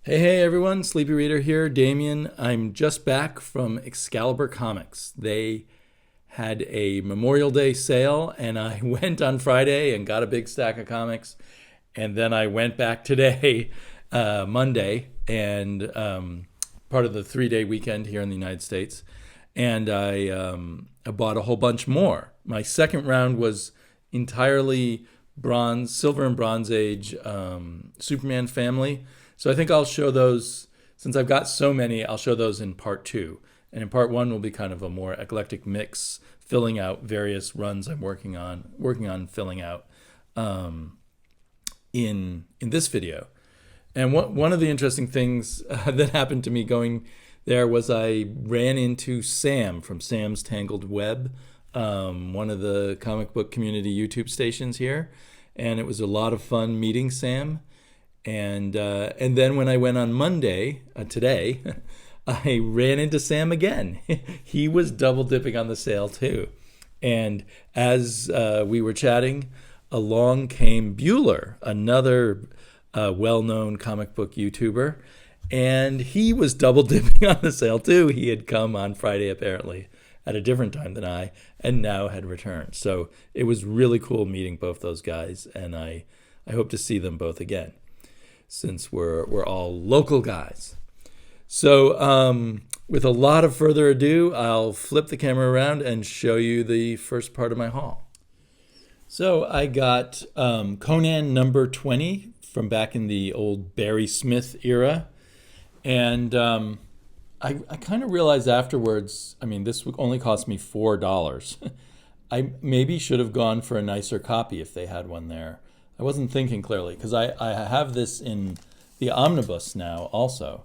Hey everyone, Sleepy Reader here, Damien. I'm just back from Excalibur Comics. They had a Memorial Day sale, and I went on Friday and got a big stack of comics. And then I went back today, Monday, and part of the 3-day weekend here in the United States. And I bought a whole bunch more. My second round was entirely bronze, silver and bronze age Superman family. So I think I'll show those, since I've got so many, I'll show those in part 2. And in part 1 will be kind of a more eclectic mix, filling out various runs I'm working on filling out in this video. And one of the interesting things that happened to me going there was I ran into Sam from Sam's Tangled Web, one of the comic book community YouTube stations here. And it was a lot of fun meeting Sam. And then when I went on Monday, today, I ran into Sam again. He was double dipping on the sale too. And as we were chatting, along came Bueller, another well-known comic book YouTuber. And he was double dipping on the sale too. He had come on Friday apparently at a different time than I, and now had returned. So it was really cool meeting both those guys, and I hope to see them both again, since we're all local guys. So with a lot of further ado, I'll flip the camera around and show you the first part of my haul. So I got Conan number 20 from back in the old Barry Smith era. And I kind of realized afterwards, I mean, this only cost me $4. I maybe should have gone for a nicer copy if they had one there. I wasn't thinking clearly, because I have this in the omnibus now also.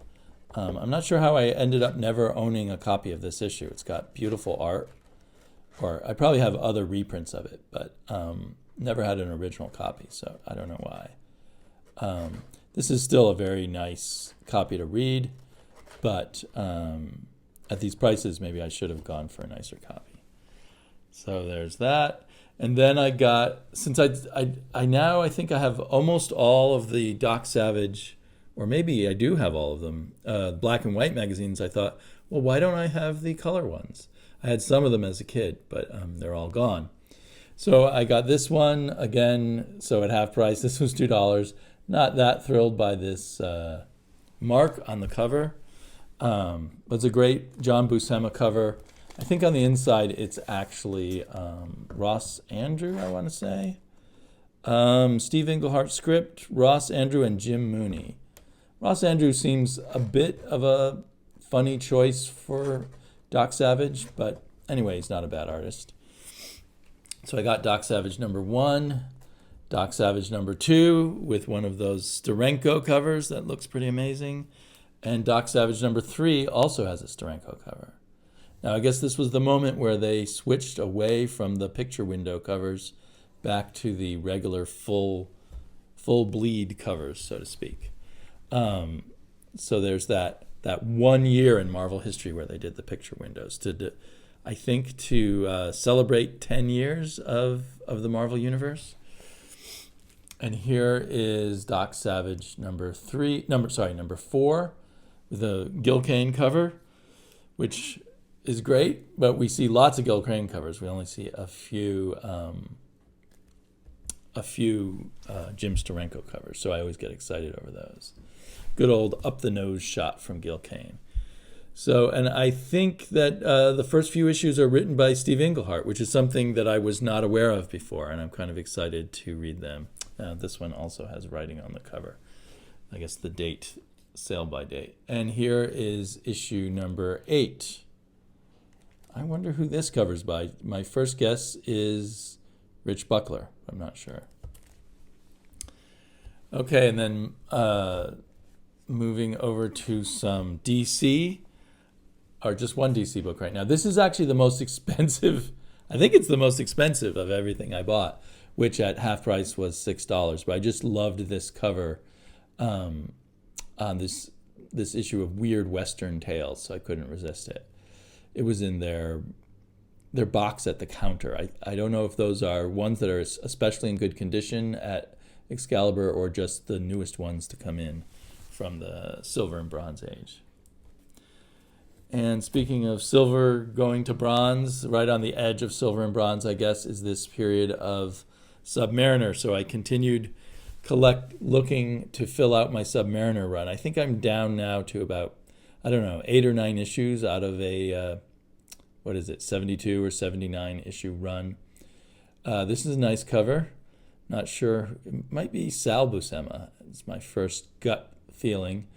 I'm not sure how I ended up never owning a copy of this issue. It's got beautiful art, or I probably have other reprints of it, but never had an original copy, so I don't know why. This is still a very nice copy to read, but at these prices, maybe I should have gone for a nicer copy. So there's that. And then I got, since I now I think I have almost all of the Doc Savage, or maybe I do have all of them, black and white magazines. I thought, well, why don't I have the color ones? I had some of them as a kid, but they're all gone. So I got this one again, so at half price. This was $2. Not that thrilled by this mark on the cover, but it's a great John Buscema cover. I think on the inside it's actually Ross Andrew, I want to say. Steve Englehart script, Ross Andrew and Jim Mooney. Ross Andrew seems a bit of a funny choice for Doc Savage, but anyway, he's not a bad artist. So I got Doc Savage number 1, Doc Savage number 2 with one of those Steranko covers that looks pretty amazing, and Doc Savage number 3 also has a Steranko cover. Now, I guess this was the moment where they switched away from the picture window covers back to the regular full bleed covers, so to speak. So there's that 1 year in Marvel history where they did the picture windows I think to celebrate 10 years of the Marvel Universe. And here is Doc Savage number 4 with a Gil Kane cover, which is great, but we see lots of Gil Kane covers. We only see a few Jim Steranko covers, so I always get excited over those. Good old up-the-nose shot from Gil Kane. So, and I think that the first few issues are written by Steve Englehart, which is something that I was not aware of before, and I'm kind of excited to read them. This one also has writing on the cover. I guess the date, sale by date. And here is issue number 8. I wonder who this cover's by. My first guess is Rich Buckler. I'm not sure. Okay, and then moving over to some DC, or just one DC book right now. This is actually the most expensive. I think it's the most expensive of everything I bought, which at half price was $6. But I just loved this cover on this issue of Weird Western Tales, so I couldn't resist it. It was in their box at the counter. I don't know if those are ones that are especially in good condition at Excalibur or just the newest ones to come in. from the Silver and Bronze Age. And speaking of silver going to bronze, right on the edge of silver and bronze, I guess, is this period of Submariner. So I continued looking to fill out my Submariner run. I think I'm down now to about, 8 or 9 issues out of a, 72 or 79 issue run. This is a nice cover. Not sure. It might be Sal Buscema. It's my first gut feeling.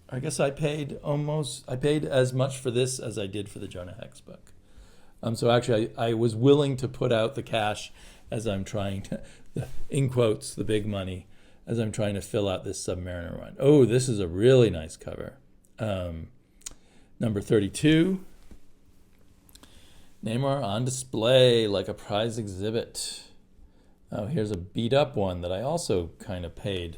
I guess I paid as much for this as I did for the Jonah Hex book. So actually, I was willing to put out the cash as I'm trying to, in quotes, the big money, as I'm trying to fill out this Submariner run. Oh, this is a really nice cover. Number 32. Namor on display like a prize exhibit. Oh, here's a beat up one that I also kind of paid.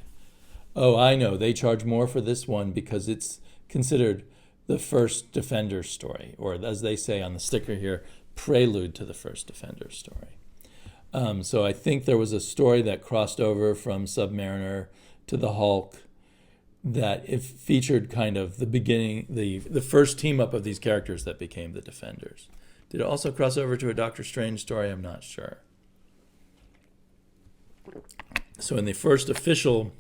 Oh, I know. They charge more for this one because it's considered the first Defenders story, or as they say on the sticker here, prelude to the first Defenders story. So I think there was a story that crossed over from Submariner to the Hulk that it featured kind of the beginning, the first team up of these characters that became the Defenders. Did it also cross over to a Doctor Strange story? I'm not sure. So in the first official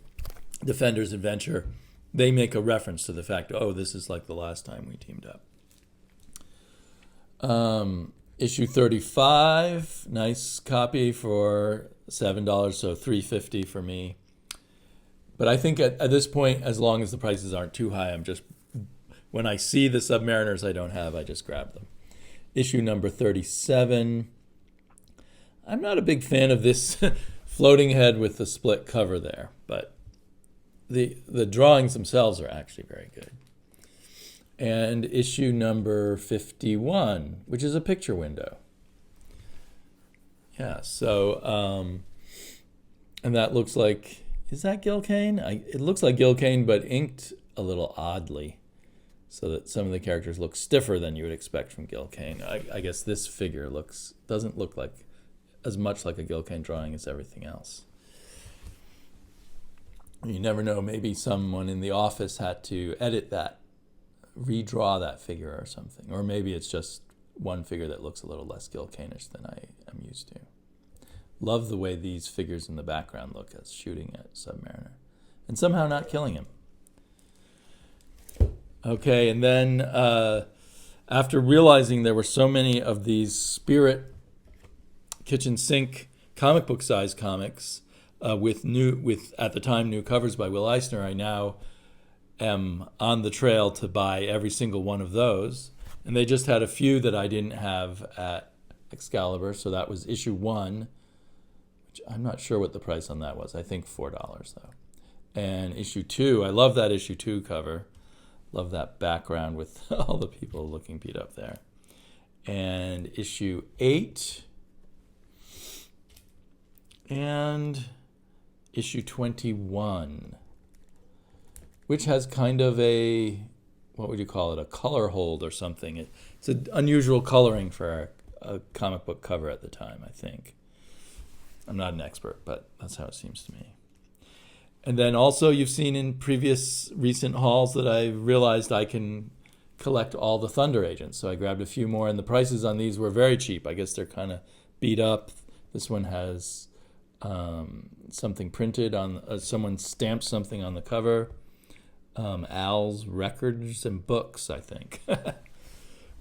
Defenders adventure, they make a reference to the fact, oh, this is like the last time we teamed up. Issue 35, nice copy for $7, so $3.50 for me. But I think at this point, as long as the prices aren't too high, when I see the Submariners I don't have, I just grab them. Issue number 37. I'm not a big fan of this floating head with the split cover there, but the drawings themselves are actually very good. And issue number 51, which is a picture window. Yeah, so, and that looks like, is that Gil Kane? It looks like Gil Kane, but inked a little oddly, so that some of the characters look stiffer than you would expect from Gil Kane. I guess this figure doesn't look like as much like a Gil Kane drawing as everything else. You never know, maybe someone in the office had to edit that, redraw that figure or something. Or maybe it's just one figure that looks a little less Gil Kane-ish than I am used to. Love the way these figures in the background look as shooting at Submariner. And somehow not killing him. Okay, and then after realizing there were so many of these Spirit kitchen sink comic book size comics, with at the time new covers by Will Eisner, I now am on the trail to buy every single one of those. And they just had a few that I didn't have at Excalibur, so that was issue 1, which I'm not sure what the price on that was. I think $4 though. And issue 2, I love that issue 2 cover. Love that background with all the people looking beat up there. And issue 8 and issue 21, which has kind of a, what would you call it, a color hold or something. It's an unusual coloring for a comic book cover at the time, I think. I'm not an expert, but that's how it seems to me. And then also you've seen in previous recent hauls that I realized I can collect all the Thunder Agents. So I grabbed a few more, and the prices on these were very cheap. I guess they're kind of beat up. This one has something printed on, someone stamped something on the cover. Al's Records and Books, I think.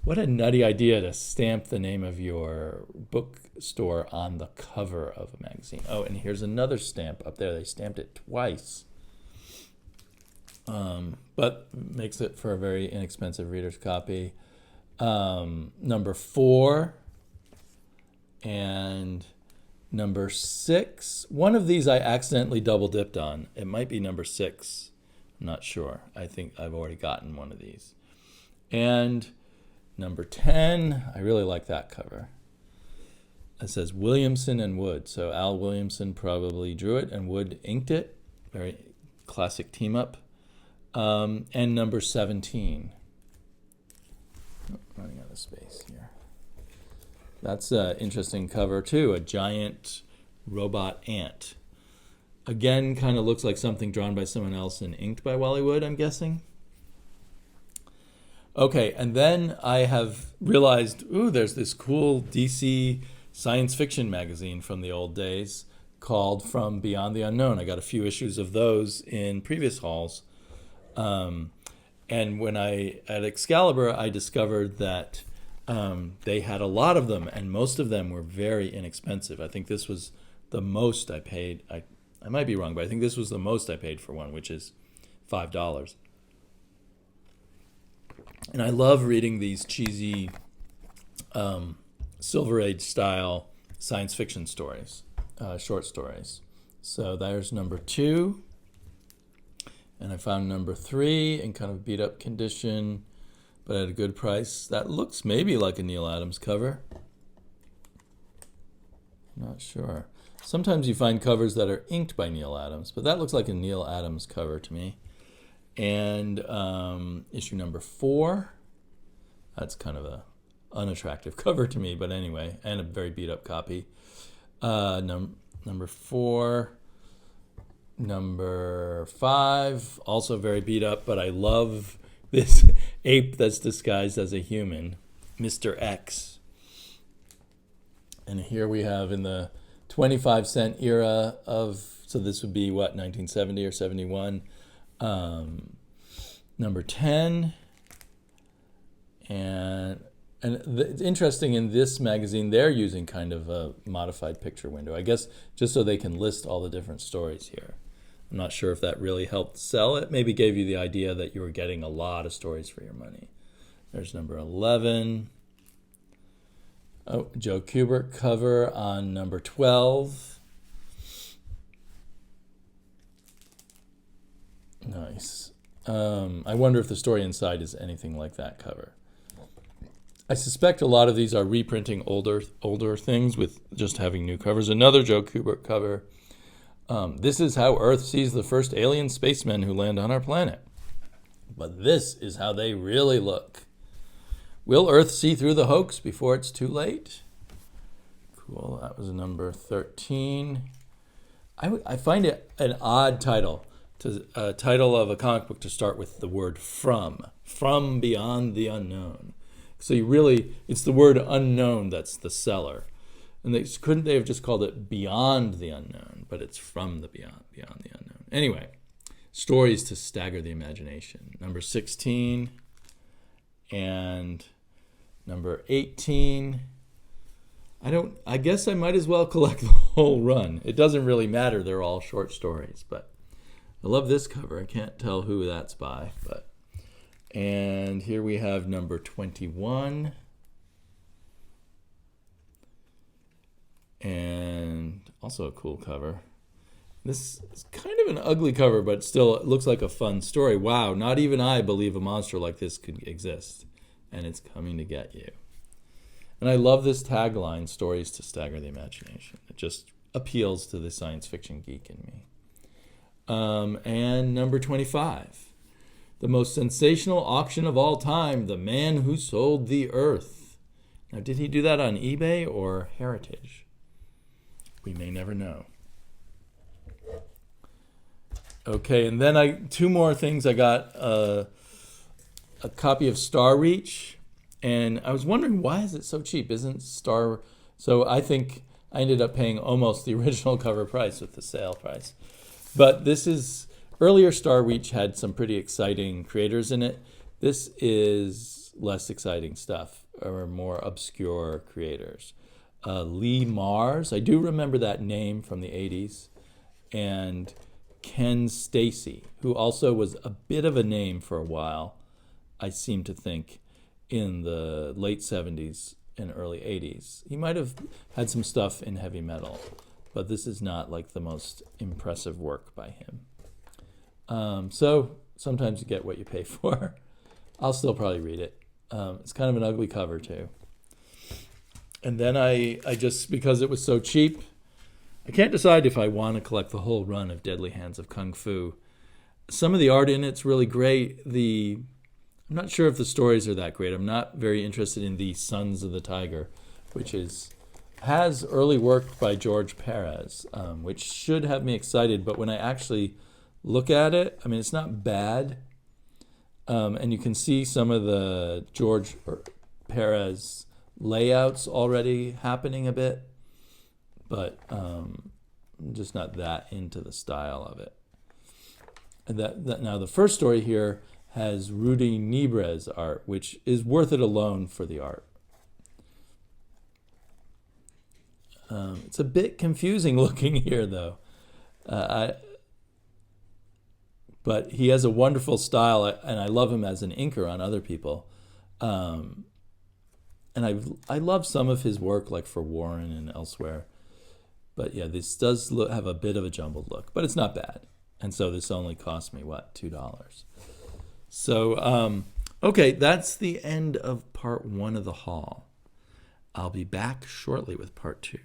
What a nutty idea to stamp the name of your bookstore on the cover of a magazine. Oh, and here's another stamp up there. They stamped it twice. But makes it for a very inexpensive reader's copy. Number 4 and number 6. One of these I accidentally double dipped on. It might be number 6. I'm not sure. I think I've already gotten one of these. And number 10, I really like that cover. It says Williamson and Wood. So Al Williamson probably drew it and Wood inked it. Very classic team up. And number 17. Oh, running out of space here. That's an interesting cover too. A giant robot ant. Again, kind of looks like something drawn by someone else and inked by Wally Wood, I'm guessing. Okay, and then I have realized, there's this cool DC science fiction magazine from the old days called From Beyond the Unknown. I got a few issues of those in previous hauls. And when at Excalibur, I discovered that they had a lot of them, and most of them were very inexpensive. I think this was the most I paid. I might be wrong, but I think this was the most I paid for one, which is $5. And I love reading these cheesy Silver Age style science fiction stories, short stories. So there's number 2. And I found number 3 in kind of beat up condition, but at a good price. That looks maybe like a Neil Adams cover. Not sure. Sometimes you find covers that are inked by Neil Adams, but that looks like a Neil Adams cover to me. And issue number 4. That's kind of a unattractive cover to me, but anyway, and a very beat up copy. Number 4. Number 5, also very beat up, but I love this ape that's disguised as a human, Mr. X. And here we have in the 25-cent era so this would be 1970 or 71, number 10. And it's interesting, in this magazine, they're using kind of a modified picture window, I guess, just so they can list all the different stories here. I'm not sure if that really helped sell it. Maybe gave you the idea that you were getting a lot of stories for your money. There's number 11. Oh, Joe Kubert cover on number 12. Nice. I wonder if the story inside is anything like that cover. I suspect a lot of these are reprinting older things with just having new covers. Another Joe Kubert cover. This is how Earth sees the first alien spacemen who land on our planet. But this is how they really look. Will Earth see through the hoax before it's too late? Cool, that was number 13. I find it an odd title, a title of a comic book to start with the word from beyond the unknown. So it's the word unknown that's the seller. And couldn't they have just called it Beyond the Unknown? But it's from the beyond the unknown. Anyway, stories to stagger the imagination. Number 16 and number 18. I guess I might as well collect the whole run. It doesn't really matter. They're all short stories, but I love this cover. I can't tell who that's by, and here we have number 21. And also a cool cover. This is kind of an ugly cover, but still it looks like a fun story. Wow, not even I believe a monster like this could exist, and it's coming to get you. And I love this tagline, stories to stagger the imagination. It just appeals to the science fiction geek in me. And number 25, the most sensational auction of all time, The Man Who Sold the Earth. Now, did he do that on eBay or Heritage? We may never know. Okay, and then 2 more things. I got a copy of Star Reach, and I was wondering, why is it so cheap? Isn't Star... So I think I ended up paying almost the original cover price with the sale price. But this is... Earlier Star Reach had some pretty exciting creators in it. This is less exciting stuff, or more obscure creators. Lee Mars, I do remember that name from the 80s, and Ken Stacy, who also was a bit of a name for a while, I seem to think, in the late 70s and early 80s. He might have had some stuff in heavy metal, but this is not like the most impressive work by him. So sometimes you get what you pay for. I'll still probably read it. It's kind of an ugly cover too. And then I just, because it was so cheap, I can't decide if I want to collect the whole run of Deadly Hands of Kung Fu. Some of the art in it's really great. I'm not sure if the stories are that great. I'm not very interested in the Sons of the Tiger, which is has early work by George Perez, which should have me excited. But when I actually look at it, I mean, it's not bad. And you can see some of the George Perez layouts already happening a bit. But I'm just not that into the style of it. And now the first story here has Rudy Nibre's art, which is worth it alone for the art. It's a bit confusing looking here, though. But he has a wonderful style, and I love him as an inker on other people. And I love some of his work, like for Warren and elsewhere. But yeah, this does have a bit of a jumbled look, but it's not bad. And so this only cost me, what, $2? So, okay, that's the end of part 1 of the haul. I'll be back shortly with part 2.